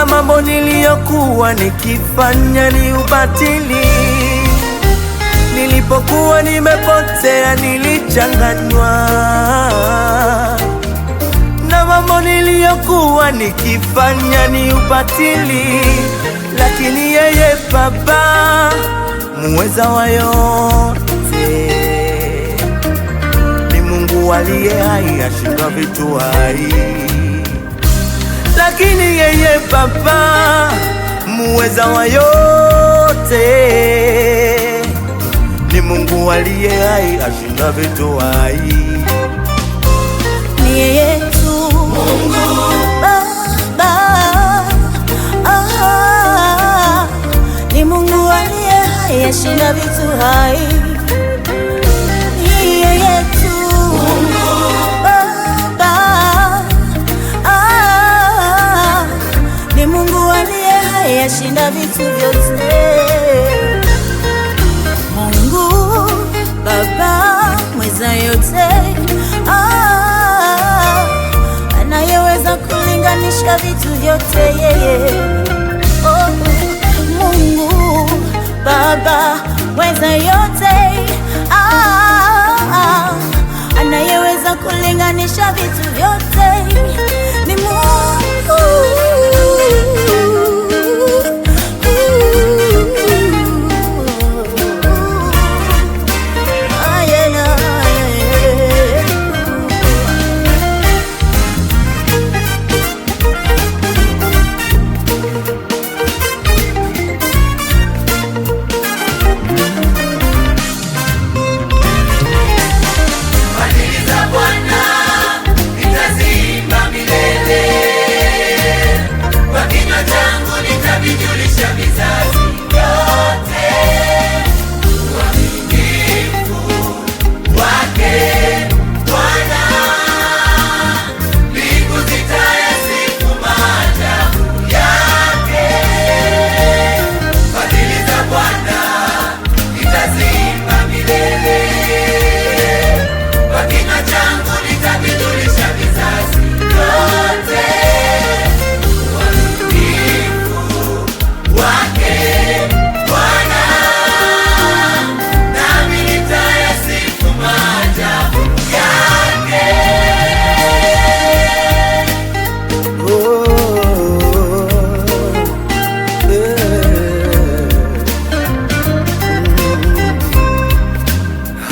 na mambo niliyokuwa nikifanya ni ubatili. Nilipokuwa nimepotea nilichanganywa na mambo niliyokuwa nikifanya ni ubatili, lakini yeye Baba muweza wa yote ni Mungu aliye hai, ashinda vitu hai. Lakini yeye Baba muweza wa yote ni Mungu aliye hai, ashinda vitu hai. Ni yeye tu Mungu Baba, ni Mungu aliye hai, ashinda vitu hai. Ni yeye tu Mungu Baba, ni Mungu aliye hai, ashinda vitu vyote. Mungu Baba mweza yote, anayeweza kulinganisha vitu vyote yeye. Oh, Mungu Baba mweza yote, anayeweza kulinganisha vitu vyote ni Mungu.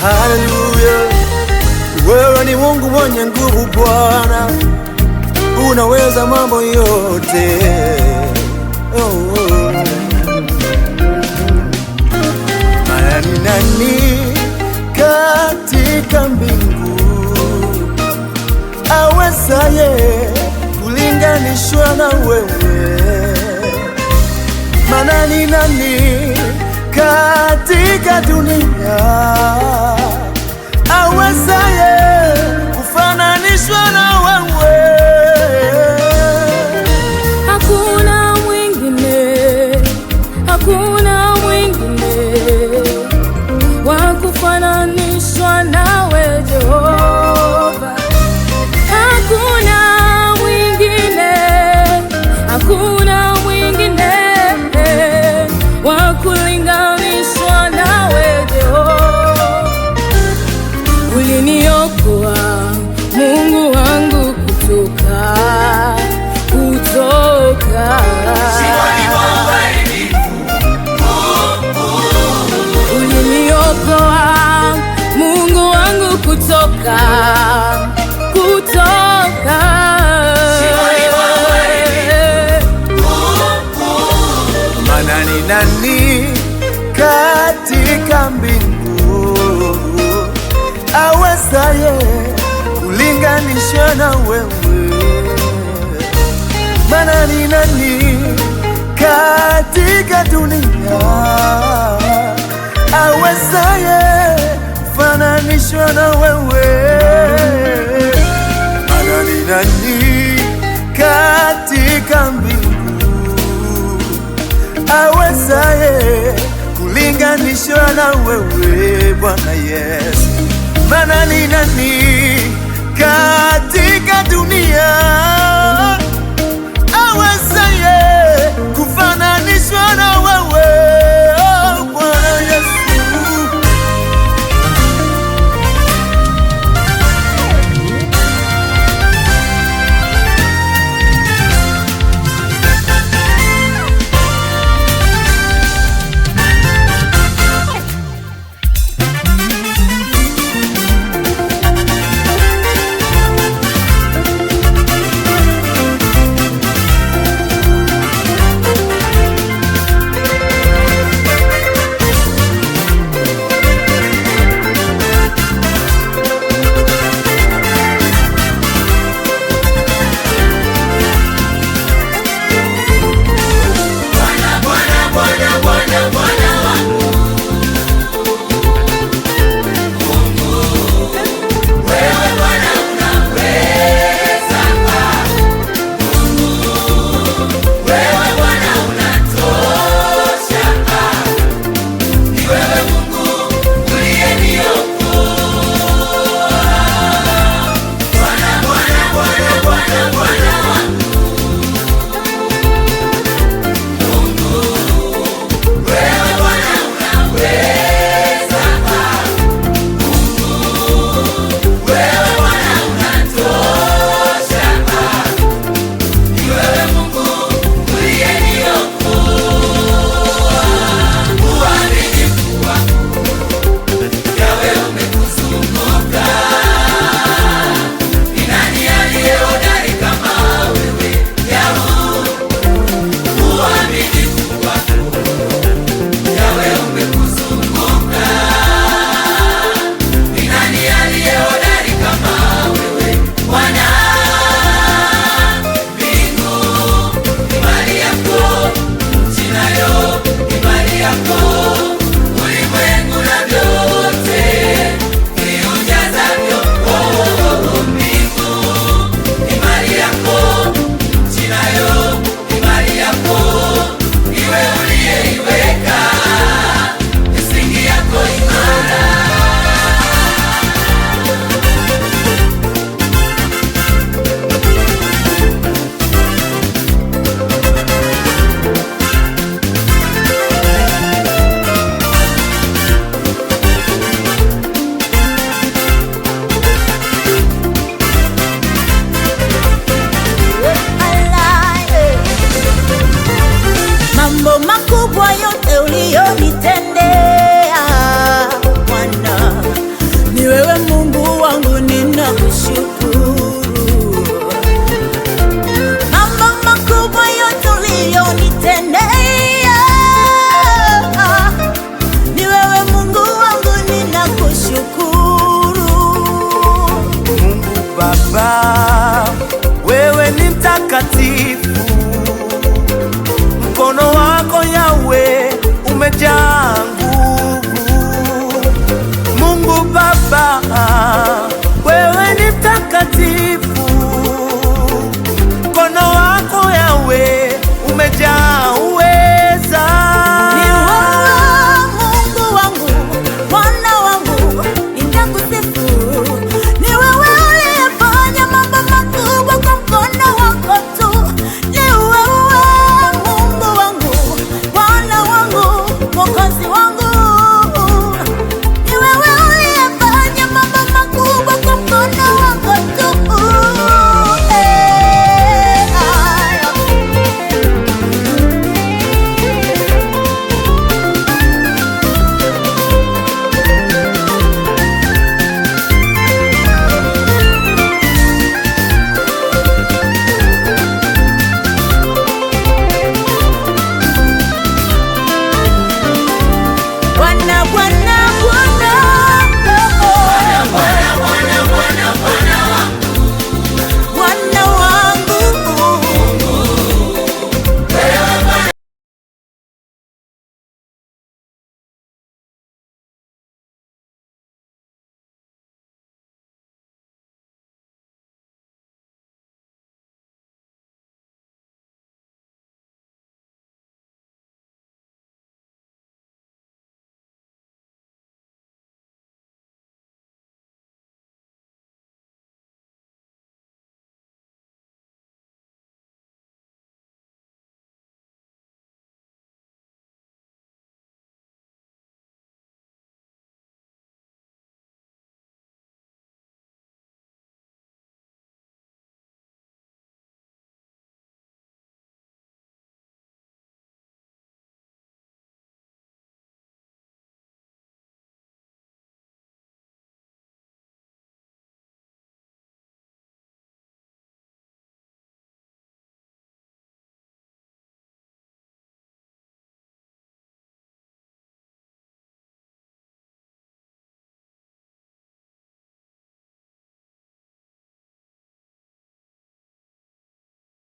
Haleluya, wewe ni Mungu mwenye nguvu Bwana, unaweza mambo yote. Maana ni nani katika mbingu awezaye kulinganishwa na wewe? Maana ni nani katika dunia awezaye kufananishwa na wewe? Hakuna mwingine, hakuna mwingine wa kufananishwa nawe Jehova. Hakuna mwingine, hakuna mwingine wa kulinganishwa nawe Jehova. Uliniokoa Mungu wangu kutoka uliniokoa Mungu wangu kutoka Maana ni nani katika mbingu awezaye kulinganishwa na wewe? Maana ni nani katika dunia awezaye kufananishwa na wewe? Maana ni nani katika mbingu awezaye kulinganishwa na wewe Bwana Yesu? Maana ni nani katika dunia awezaye uliyonitendea.